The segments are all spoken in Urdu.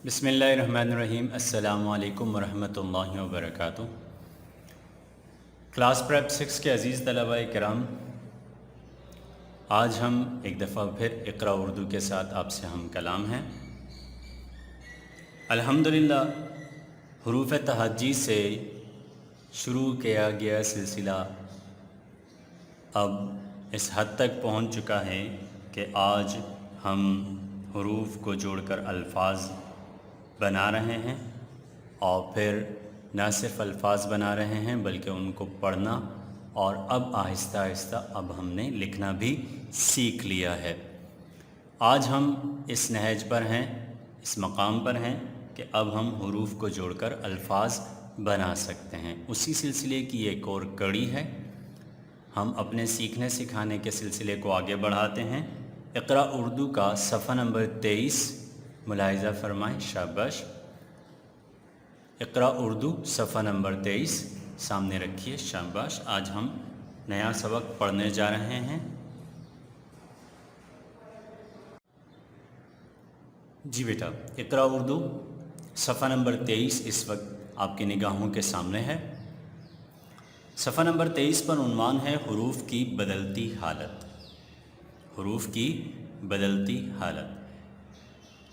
بسم اللہ الرحمن الرحیم۔ السلام علیکم ورحمۃ اللہ وبرکاتہ۔ کلاس پریپ 6 کے عزیز طلباء کرام، آج ہم ایک دفعہ پھر اقرا اردو کے ساتھ آپ سے ہم کلام ہیں۔ الحمدللہ حروف تہجی سے شروع کیا گیا سلسلہ اب اس حد تک پہنچ چکا ہے کہ آج ہم حروف کو جوڑ کر الفاظ بنا رہے ہیں، اور پھر نہ صرف الفاظ بنا رہے ہیں بلکہ ان کو پڑھنا، اور اب آہستہ آہستہ اب ہم نے لکھنا بھی سیکھ لیا ہے۔ آج ہم اس نہج پر ہیں، اس مقام پر ہیں کہ اب ہم حروف کو جوڑ کر الفاظ بنا سکتے ہیں۔ اسی سلسلے کی ایک اور کڑی ہے، ہم اپنے سیکھنے سکھانے کے سلسلے کو آگے بڑھاتے ہیں۔ اقرا اردو کا صفحہ نمبر 23 ملاحظہ فرمائیں، شاباش۔ اقرا اردو صفحہ نمبر 23 سامنے رکھیے، شاباش۔ آج ہم نیا سبق پڑھنے جا رہے ہیں۔ جی بیٹا، اقرا اردو صفحہ نمبر 23 اس وقت آپ کی نگاہوں کے سامنے ہے۔ صفحہ نمبر 23 پر عنوان ہے حروف کی بدلتی حالت۔ حروف کی بدلتی حالت۔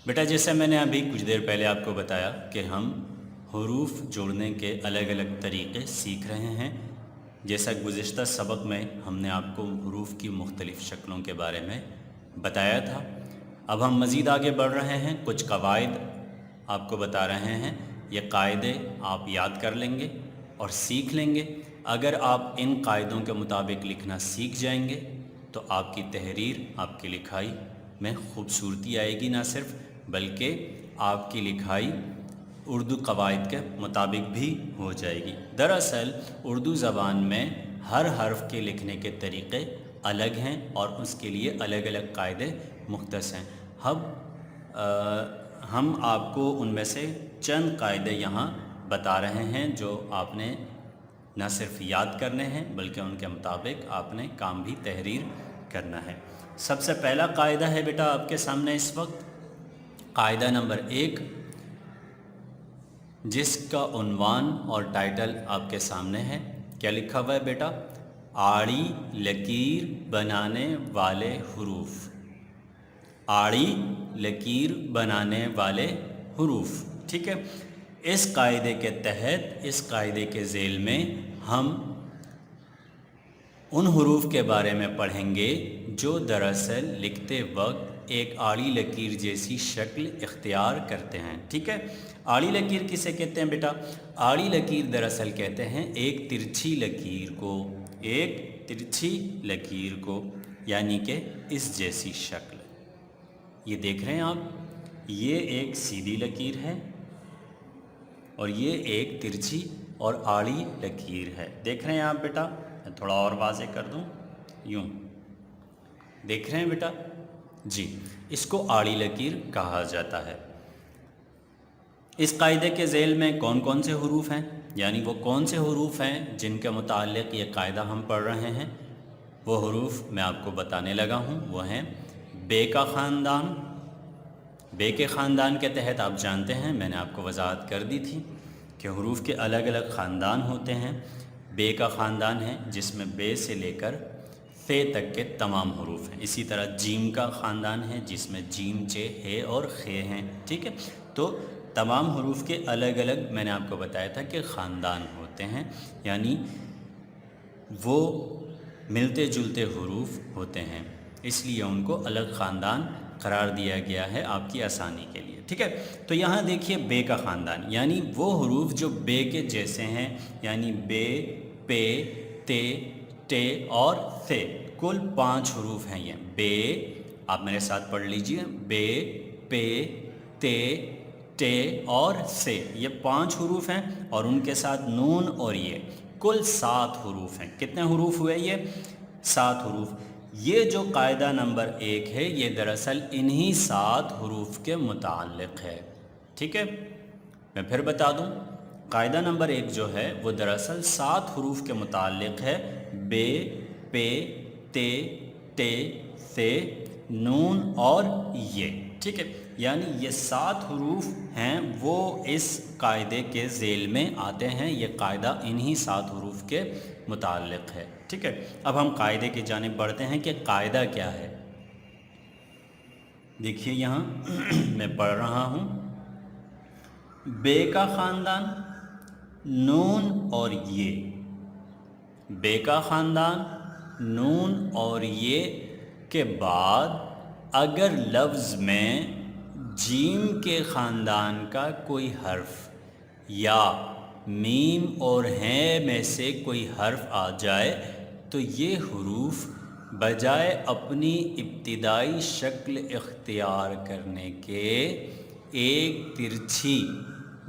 بیٹا جیسے میں نے ابھی کچھ دیر پہلے آپ کو بتایا کہ ہم حروف جوڑنے کے الگ الگ طریقے سیکھ رہے ہیں۔ جیسا گزشتہ سبق میں ہم نے آپ کو حروف کی مختلف شکلوں کے بارے میں بتایا تھا۔ اب ہم مزید آگے بڑھ رہے ہیں، کچھ قواعد آپ کو بتا رہے ہیں۔ یہ قاعدے آپ یاد کر لیں گے اور سیکھ لیں گے۔ اگر آپ ان قاعدوں کے مطابق لکھنا سیکھ جائیں گے تو آپ کی تحریر، آپ کی لکھائی میں خوبصورتی آئے گی، نہ صرف بلکہ آپ کی لکھائی اردو قواعد کے مطابق بھی ہو جائے گی۔ دراصل اردو زبان میں ہر حرف کے لکھنے کے طریقے الگ ہیں اور اس کے لیے الگ الگ قاعدے مختص ہیں۔ ہم آپ کو ان میں سے چند قاعدے یہاں بتا رہے ہیں جو آپ نے نہ صرف یاد کرنے ہیں بلکہ ان کے مطابق آپ نے کام بھی تحریر کرنا ہے۔ سب سے پہلا قاعدہ ہے بیٹا آپ کے سامنے اس وقت، قاعدہ نمبر 1، جس کا عنوان اور ٹائٹل آپ کے سامنے ہے۔ کیا لکھا ہوا ہے بیٹا؟ آڑی لکیر بنانے والے حروف۔ آڑی لکیر بنانے والے حروف، ٹھیک ہے۔ اس قاعدے کے تحت، اس قاعدے کے ذیل میں ہم ان حروف کے بارے میں پڑھیں گے جو دراصل لکھتے وقت ایک آڑی لکیر جیسی شکل اختیار کرتے ہیں، ٹھیک ہے۔ آڑی لکیر کسے کہتے ہیں بیٹا؟ آڑی لکیر دراصل کہتے ہیں ایک ترچھی لکیر کو، ایک ترچھی لکیر کو، یعنی کہ اس جیسی شکل۔ یہ دیکھ رہے ہیں آپ، یہ ایک سیدھی لکیر ہے اور یہ ایک ترچھی اور آڑی لکیر ہے۔ دیکھ رہے ہیں آپ بیٹا؟ میں تھوڑا اور واضح کر دوں، یوں دیکھ رہے ہیں بیٹا؟ جی، اس کو آڑی لکیر کہا جاتا ہے۔ اس قاعدے کے ذیل میں کون کون سے حروف ہیں، یعنی وہ کون سے حروف ہیں جن کے متعلق یہ قاعدہ ہم پڑھ رہے ہیں، وہ حروف میں آپ کو بتانے لگا ہوں۔ وہ ہیں بے کا خاندان۔ بے کے خاندان کے تحت آپ جانتے ہیں، میں نے آپ کو وضاحت کر دی تھی کہ حروف کے الگ الگ خاندان ہوتے ہیں۔ بے کا خاندان ہے جس میں بے سے لے کر فے تک کے تمام حروف ہیں۔ اسی طرح جیم کا خاندان ہے جس میں جیم، چے، ہے اور خے ہیں، ٹھیک ہے۔ تو تمام حروف کے الگ الگ میں نے آپ کو بتایا تھا کہ خاندان ہوتے ہیں، یعنی وہ ملتے جلتے حروف ہوتے ہیں، اس لیے ان کو الگ خاندان قرار دیا گیا ہے آپ کی آسانی کے لیے، ٹھیک ہے۔ تو یہاں دیکھیے بے کا خاندان، یعنی وہ حروف جو بے کے جیسے ہیں، یعنی بے، پے، تے، ٹے اور ثے، کل 5 حروف ہیں یہ۔ بے، آپ میرے ساتھ پڑھ لیجئے، بے، پے، تے، ٹے اور سے، یہ 5 حروف ہیں اور ان کے ساتھ نون اور یہ، کل 7 حروف ہیں۔ کتنے حروف ہوئے یہ؟ 7 حروف۔ یہ جو قاعدہ نمبر 1 ہے یہ دراصل انہی 7 حروف کے متعلق ہے، ٹھیک ہے۔ میں پھر بتا دوں، قاعدہ نمبر 1 جو ہے وہ دراصل 7 حروف کے متعلق ہے، بے، پے، تے، ٹے، ثے، نون اور یہ، ٹھیک ہے۔ یعنی یہ 7 حروف ہیں وہ اس قاعدے کے ذیل میں آتے ہیں، یہ قاعدہ انہی 7 حروف کے متعلق ہے، ٹھیک ہے۔ اب ہم قاعدے کی جانب بڑھتے ہیں کہ قاعدہ کیا ہے۔ دیکھیے یہاں میں پڑھ رہا ہوں، بے کا خاندان نون اور یہ، بے کا خاندان نون اور یہ کے بعد اگر لفظ میں جیم کے خاندان کا کوئی حرف یا میم اور ہے میں سے کوئی حرف آ جائے تو یہ حروف بجائے اپنی ابتدائی شکل اختیار کرنے کے ایک ترچھی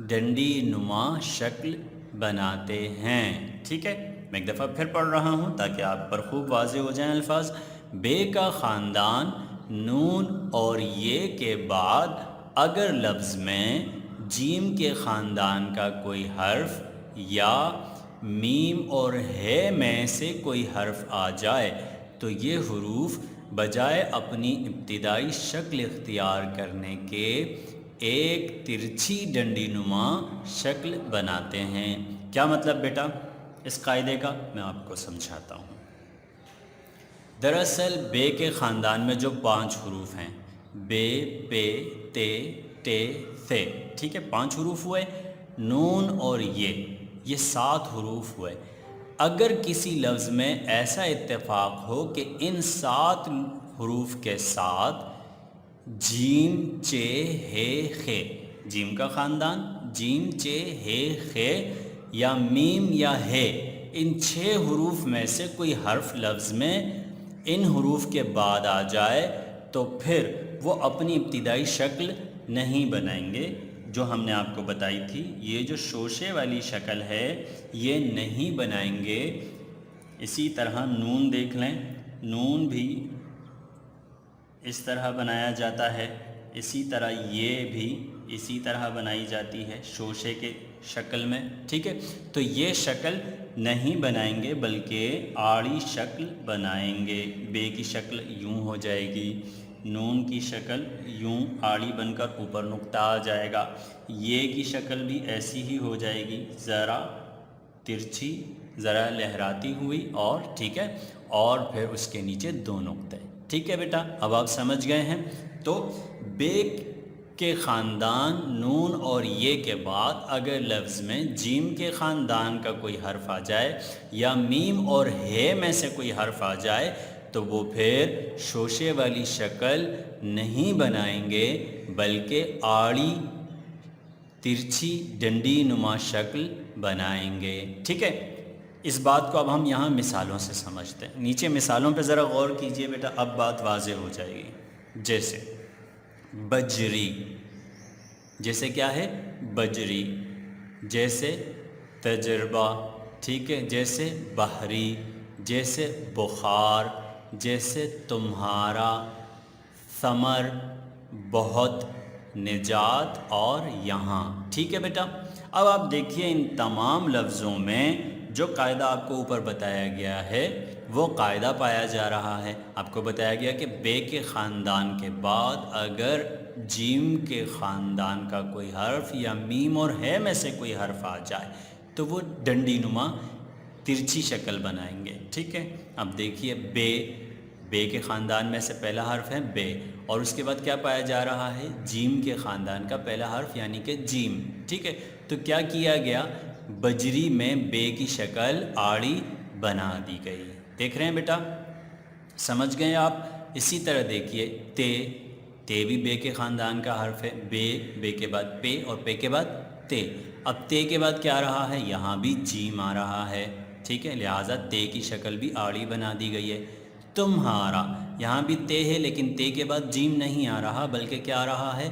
ڈنڈی نما شکل بناتے ہیں، ٹھیک ہے۔ میں ایک دفعہ پھر پڑھ رہا ہوں تاکہ آپ پر خوب واضح ہو جائیں الفاظ۔ بے کا خاندان نون اور یہ کے بعد اگر لفظ میں جیم کے خاندان کا کوئی حرف یا میم اور ہے میں سے کوئی حرف آ جائے تو یہ حروف بجائے اپنی ابتدائی شکل اختیار کرنے کے ایک ترچھی ڈنڈی نما شکل بناتے ہیں۔ کیا مطلب بیٹا اس قاعدے کا؟ میں آپ کو سمجھاتا ہوں۔ دراصل بے کے خاندان میں جو 5 حروف ہیں، بے، پے، تے، ٹے، ثے، ٹھیک ہے، 5 حروف ہوئے، نون اور یہ 7 حروف ہوئے۔ اگر کسی لفظ میں ایسا اتفاق ہو کہ ان 7 حروف کے ساتھ جیم، چے، ہے، خے، جیم کا خاندان جیم، چے، ہے، خے یا میم یا ہے، ان 6 حروف میں سے کوئی حرف لفظ میں ان حروف کے بعد آ جائے تو پھر وہ اپنی ابتدائی شکل نہیں بنائیں گے جو ہم نے آپ کو بتائی تھی۔ یہ جو شوشے والی شکل ہے یہ نہیں بنائیں گے۔ اسی طرح نون دیکھ لیں، نون بھی اس طرح بنایا جاتا ہے، اسی طرح یہ بھی اسی طرح بنائی جاتی ہے شوشے کے شکل میں، ٹھیک ہے۔ تو یہ شکل نہیں بنائیں گے بلکہ آڑی شکل بنائیں گے۔ بے کی شکل یوں ہو جائے گی، نون کی شکل یوں آڑی بن کر اوپر نقطہ آ جائے گا، یہ کی شکل بھی ایسی ہی ہو جائے گی، ذرا ترچھی، ذرا لہراتی ہوئی، اور ٹھیک ہے، اور پھر اس کے نیچے 2 نقطے، ٹھیک ہے بیٹا۔ اب آپ سمجھ گئے ہیں۔ تو بے کے خاندان نون اور یہ کے بعد اگر لفظ میں جیم کے خاندان کا کوئی حرف آ جائے یا میم اور ہے میں سے کوئی حرف آ جائے تو وہ پھر شوشے والی شکل نہیں بنائیں گے بلکہ آڑی ترچھی ڈنڈی نما شکل بنائیں گے، ٹھیک ہے۔ اس بات کو اب ہم یہاں مثالوں سے سمجھتے ہیں۔ نیچے مثالوں پہ ذرا غور کیجئے بیٹا، اب بات واضح ہو جائے گی۔ جیسے بجری، جیسے کیا ہے؟ بجری، جیسے تجربہ، ٹھیک ہے، جیسے بحری، جیسے بخار، جیسے تمہارا، ثمر، بہت، نجات اور یہاں، ٹھیک ہے بیٹا۔ اب آپ دیکھیے ان تمام لفظوں میں جو قاعدہ آپ کو اوپر بتایا گیا ہے وہ قاعدہ پایا جا رہا ہے۔ آپ کو بتایا گیا کہ بے کے خاندان کے بعد اگر جیم کے خاندان کا کوئی حرف یا میم اور ہے میں سے کوئی حرف آ جائے تو وہ ڈنڈی نما ترچھی شکل بنائیں گے، ٹھیک ہے۔ اب دیکھیے بے کے خاندان میں سے پہلا حرف ہے بے، اور اس کے بعد کیا پایا جا رہا ہے؟ جیم کے خاندان کا پہلا حرف یعنی کہ جیم، ٹھیک ہے۔ تو کیا کیا گیا؟ بجری میں بے کی شکل آڑی بنا دی گئی۔ دیکھ رہے ہیں بیٹا؟ سمجھ گئے آپ؟ اسی طرح دیکھیے تے بھی بے کے خاندان کا حرف ہے، بے کے بعد پے اور پے کے بعد تے۔ اب تے کے بعد کیا رہا ہے؟ یہاں بھی جیم آ رہا ہے، ٹھیک ہے، لہٰذا تے کی شکل بھی آڑی بنا دی گئی ہے۔ تمہارا، یہاں بھی تے ہے لیکن تے کے بعد جیم نہیں آ رہا بلکہ کیا آ رہا ہے؟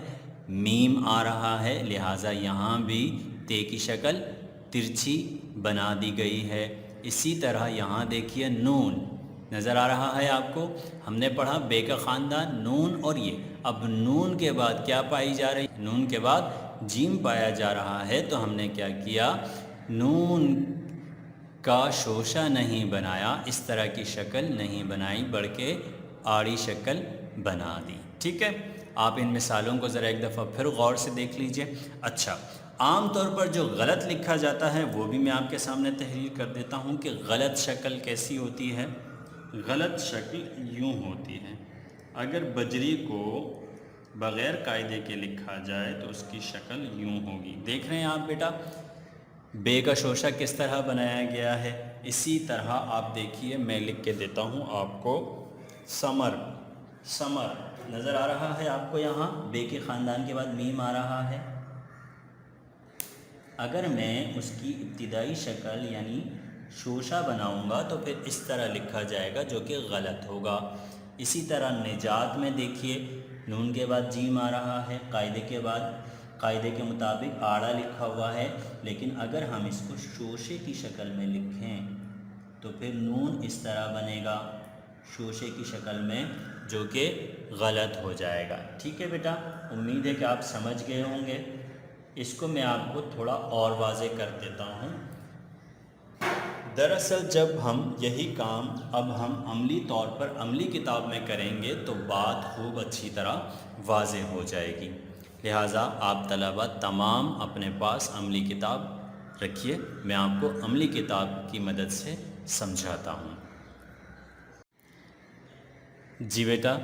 میم آ رہا ہے، لہٰذا یہاں بھی تے کی شکل ترچھی بنا دی گئی ہے۔ اسی طرح یہاں دیکھیے نون نظر آ رہا ہے آپ کو، ہم نے پڑھا بے کا خاندان نون اور یہ، اب نون کے بعد کیا پائی جا رہی؟ نون کے بعد جیم پایا جا رہا ہے، تو ہم نے کیا کیا؟ نون کا شوشہ نہیں بنایا، اس طرح کی شکل نہیں بنائی بلکہ آڑی شکل بنا دی، ٹھیک ہے۔ آپ ان مثالوں کو ذرا ایک دفعہ پھر غور سے دیکھ لیجئے۔ اچھا، عام طور پر جو غلط لکھا جاتا ہے وہ بھی میں آپ کے سامنے تحریر کر دیتا ہوں کہ غلط شکل کیسی ہوتی ہے۔ غلط شکل یوں ہوتی ہے، اگر بجری کو بغیر قاعدے کے لکھا جائے تو اس کی شکل یوں ہوگی۔ دیکھ رہے ہیں آپ بیٹا بے کا شوشہ کس طرح بنایا گیا ہے؟ اسی طرح آپ دیکھیے، میں لکھ کے دیتا ہوں آپ کو، ثمر، ثمر نظر آ رہا ہے آپ کو، یہاں بے کے خاندان کے بعد میم آ رہا ہے۔ اگر میں اس کی ابتدائی شکل یعنی شوشہ بناؤں گا تو پھر اس طرح لکھا جائے گا، جو کہ غلط ہوگا۔ اسی طرح نجات میں دیکھیے، نون کے بعد جیم آ رہا ہے، قاعدے کے مطابق آڑا لکھا ہوا ہے، لیکن اگر ہم اس کو شوشے کی شکل میں لکھیں تو پھر نون اس طرح بنے گا شوشے کی شکل میں، جو کہ غلط ہو جائے گا۔ ٹھیک ہے بیٹا، امید ہے کہ آپ سمجھ گئے ہوں گے۔ اس کو میں آپ کو تھوڑا اور واضح کر دیتا ہوں۔ دراصل جب ہم یہی کام اب ہم عملی طور پر عملی کتاب میں کریں گے تو بات خوب اچھی طرح واضح ہو جائے گی، لہٰذا آپ طلباء تمام اپنے پاس عملی کتاب رکھیے، میں آپ کو عملی کتاب کی مدد سے سمجھاتا ہوں۔ جی بیٹا،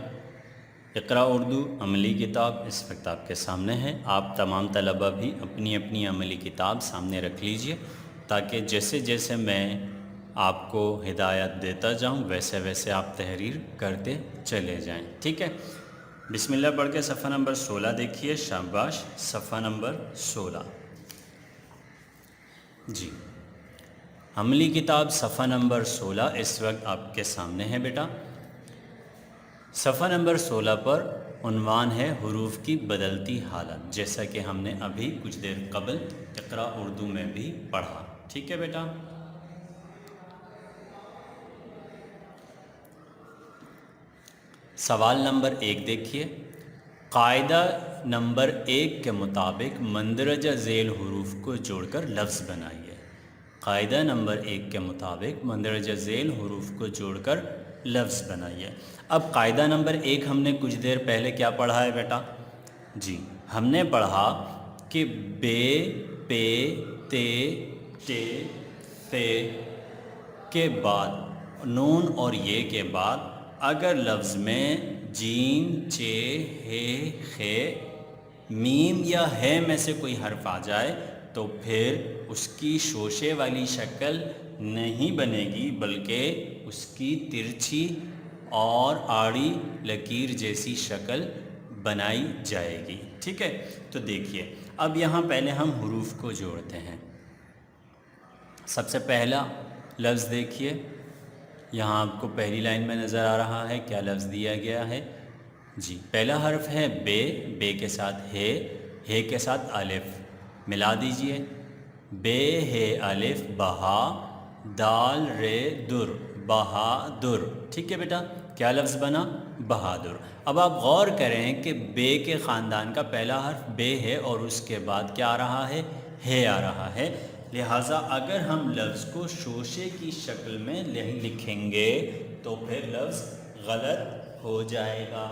اقرا اردو عملی کتاب اس وقت آپ کے سامنے ہے۔ آپ تمام طلباء بھی اپنی اپنی عملی کتاب سامنے رکھ لیجئے، تاکہ جیسے جیسے میں آپ کو ہدایت دیتا جاؤں ویسے ویسے آپ تحریر کرتے چلے جائیں۔ ٹھیک ہے، بسم اللہ پڑھ کے صفحہ نمبر 16 دیکھیے۔ شاباش، صفحہ نمبر 16۔ جی، عملی کتاب صفحہ نمبر 16 اس وقت آپ کے سامنے ہے بیٹا۔ صفحہ نمبر 16 پر عنوان ہے حروف کی بدلتی حالت، جیسا کہ ہم نے ابھی کچھ دیر قبل اقرا اردو میں بھی پڑھا۔ ٹھیک ہے بیٹا، سوال نمبر 1 دیکھیے۔ قاعدہ نمبر 1 کے مطابق مندرجہ ذیل حروف کو جوڑ کر لفظ بنائیے۔ قاعدہ نمبر 1 کے مطابق مندرجہ ذیل حروف کو جوڑ کر لفظ بنائیے۔ اب قاعدہ نمبر 1 ہم نے کچھ دیر پہلے کیا پڑھا ہے بیٹا؟ جی، ہم نے پڑھا کہ بے، پے، تے، ٹے، فے کے بعد نون اور یہ کے بعد اگر لفظ میں جیم، چے، ہے، خے، میم یا ہے میں سے کوئی حرف آ جائے تو پھر اس کی شوشے والی شکل نہیں بنے گی، بلکہ اس کی ترچھی اور آڑی لکیر جیسی شکل بنائی جائے گی۔ ٹھیک ہے، تو دیکھیے اب یہاں پہلے ہم حروف کو جوڑتے ہیں۔ سب سے پہلا لفظ دیکھیے، یہاں آپ کو پہلی لائن میں نظر آ رہا ہے کیا لفظ دیا گیا ہے؟ جی، پہلا حرف ہے بے، بے کے ساتھ ہے کے ساتھ الف ملا دیجئے، بے ہے الف بہا، دال رے در، بہادر۔ ٹھیک ہے بیٹا، کیا لفظ بنا؟ بہادر۔ اب آپ غور کریں کہ بے کے خاندان کا پہلا حرف بے ہے اور اس کے بعد کیا آ رہا ہے آ رہا ہے، لہٰذا اگر ہم لفظ کو شوشے کی شکل میں لکھیں گے تو پھر لفظ غلط ہو جائے گا۔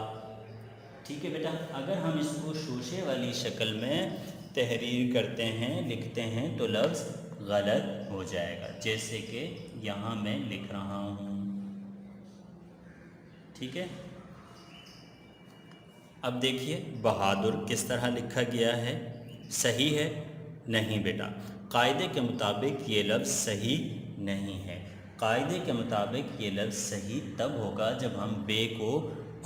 ٹھیک ہے بیٹا، اگر ہم اس کو شوشے والی شکل میں تحریر کرتے ہیں، لکھتے ہیں تو لفظ غلط ہو جائے گا، جیسے کہ یہاں میں لکھ رہا ہوں۔ ٹھیک ہے، اب دیکھیے بہادر کس طرح لکھا گیا ہے، صحیح ہے؟ نہیں بیٹا، قاعدے کے مطابق یہ لفظ صحیح نہیں ہے۔ قاعدے کے مطابق یہ لفظ صحیح تب ہوگا جب ہم بے کو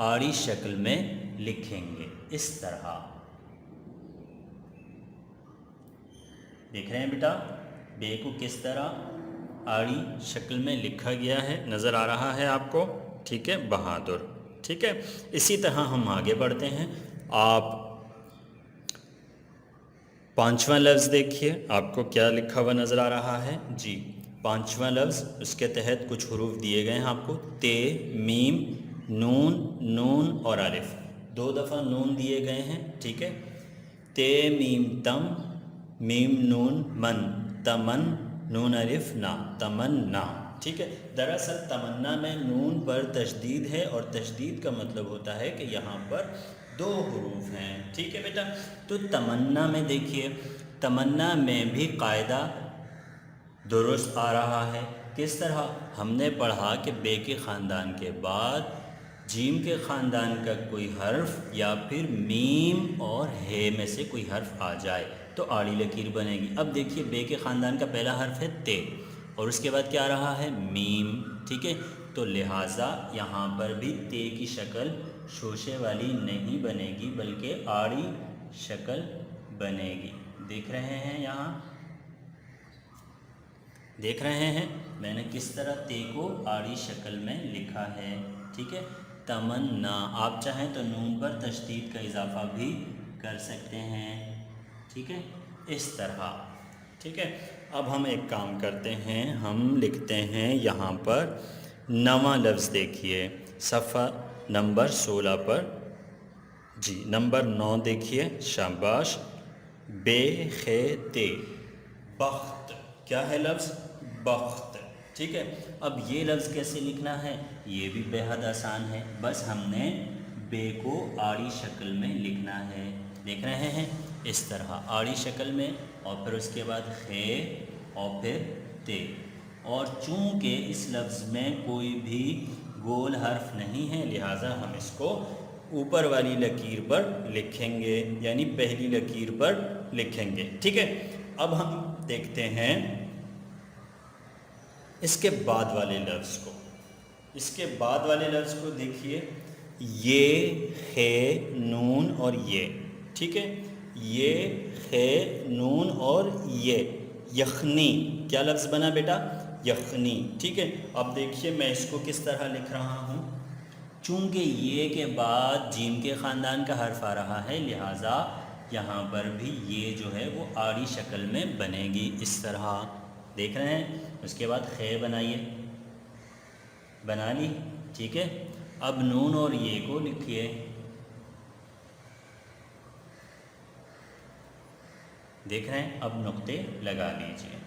آڑی شکل میں لکھیں گے، اس طرح۔ دیکھ رہے ہیں بیٹا بے کو کس طرح آڑی شکل میں لکھا گیا ہے، نظر آ رہا ہے آپ کو؟ ٹھیک ہے، بہادر۔ ٹھیک ہے، اسی طرح ہم آگے بڑھتے ہیں۔ آپ پانچواں لفظ دیکھیے، آپ کو کیا لکھا ہوا نظر آ رہا ہے؟ جی، پانچواں لفظ، اس کے تحت کچھ حروف دیے گئے ہیں آپ کو، تے، میم، نون اور الف، 2 دفعہ نون دیے گئے ہیں۔ ٹھیک ہے، تے میم تم، میم نون من، تمن، نون الف نا، تمنا۔ ٹھیک ہے، دراصل تمنا میں نون پر تشدید ہے اور تشدید کا مطلب ہوتا ہے کہ یہاں پر 2 حروف ہیں، ٹھیک ہے بیٹا۔ تو تمنا میں دیکھیے، تمنا میں بھی قاعدہ درست آ رہا ہے۔ کس طرح؟ ہم نے پڑھا کہ بے کے خاندان کے بعد جیم کے خاندان کا کوئی حرف یا پھر میم اور ہے میں سے کوئی حرف آ جائے تو آڑی لکیر بنے گی۔ اب دیکھیے بے کے خاندان کا پہلا حرف ہے تے اور اس کے بعد کیا آ رہا ہے؟ میم، ٹھیک ہے۔ تو لہٰذا یہاں پر بھی تے کی شکل شوشے والی نہیں بنے گی بلکہ آڑی شکل بنے گی۔ دیکھ رہے ہیں یہاں؟ دیکھ رہے ہیں میں نے کس طرح تے کو آڑی شکل میں لکھا ہے، ٹھیک ہے۔ تمنا، آپ چاہیں تو نون پر تشدید کا اضافہ بھی کر سکتے ہیں، ٹھیک ہے، اس طرح، ٹھیک ہے۔ اب ہم ایک کام کرتے ہیں، ہم لکھتے ہیں یہاں پر نواں لفظ، دیکھیے صفحہ نمبر 16 پر، جی نمبر 9 دیکھیے، شاباش۔ بے خے تے، بخت، کیا ہے لفظ؟ بخت، ٹھیک ہے۔ اب یہ لفظ کیسے لکھنا ہے؟ یہ بھی بے حد آسان ہے، بس ہم نے بے کو آڑی شکل میں لکھنا ہے۔ دیکھ رہے ہیں اس طرح آڑی شکل میں، اور پھر اس کے بعد خے اور پھر تے، اور چونکہ اس لفظ میں کوئی بھی گول حرف نہیں ہے لہٰذا ہم اس کو اوپر والی لکیر پر لکھیں گے، یعنی پہلی لکیر پر لکھیں گے، ٹھیک ہے۔ اب ہم دیکھتے ہیں اس کے بعد والے لفظ کو، اس کے بعد والے لفظ کو دیکھیے، یہ خے نون اور یہ، ٹھیک ہے، یہ خے نون اور یہ، یخنی، کیا لفظ بنا بیٹا؟ یخنی، ٹھیک ہے۔ اب دیکھیے میں اس کو کس طرح لکھ رہا ہوں، چونکہ یہ کے بعد جیم کے خاندان کا حرف آ رہا ہے لہٰذا یہاں پر بھی یہ جو ہے وہ آڑی شکل میں بنے گی، اس طرح، دیکھ رہے ہیں۔ اس کے بعد خے بنائیے، بنا لی، ٹھیک ہے۔ اب نون اور یہ کو لکھیے، دیکھ رہے ہیں، اب نقطے لگا لیجیے،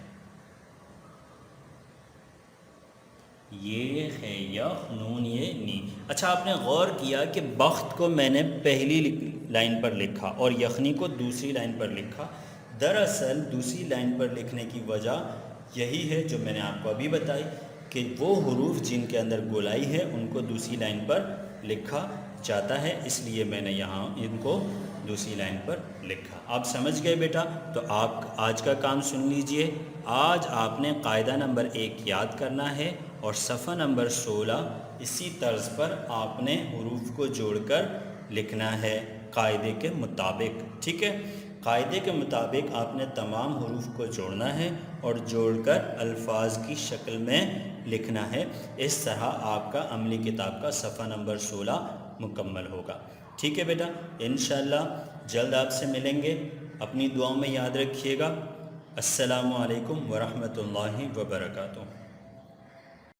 یہ ہے یخ نون یہ نی۔ اچھا آپ نے غور کیا کہ بخت کو میں نے پہلی لائن پر لکھا اور یخنی کو دوسری لائن پر لکھا؟ دراصل دوسری لائن پر لکھنے کی وجہ یہی ہے جو میں نے آپ کو ابھی بتائی کہ وہ حروف جن کے اندر گولائی ہے ان کو دوسری لائن پر لکھا جاتا ہے، اس لیے میں نے یہاں ان کو دوسری لائن پر لکھا۔ آپ سمجھ گئے بیٹا؟ تو آپ آج کا کام سن لیجئے۔ آج آپ نے قاعدہ نمبر 1 یاد کرنا ہے اور صفحہ نمبر 16 اسی طرز پر آپ نے حروف کو جوڑ کر لکھنا ہے قاعدے کے مطابق، ٹھیک ہے۔ قاعدے کے مطابق آپ نے تمام حروف کو جوڑنا ہے اور جوڑ کر الفاظ کی شکل میں لکھنا ہے۔ اس طرح آپ کا عملی کتاب کا صفحہ نمبر 16 مکمل ہوگا، ٹھیک ہے بیٹا۔ انشاءاللہ جلد آپ سے ملیں گے، اپنی دعاؤں میں یاد رکھیے گا۔ السلام علیکم ورحمۃ اللہ وبرکاتہ۔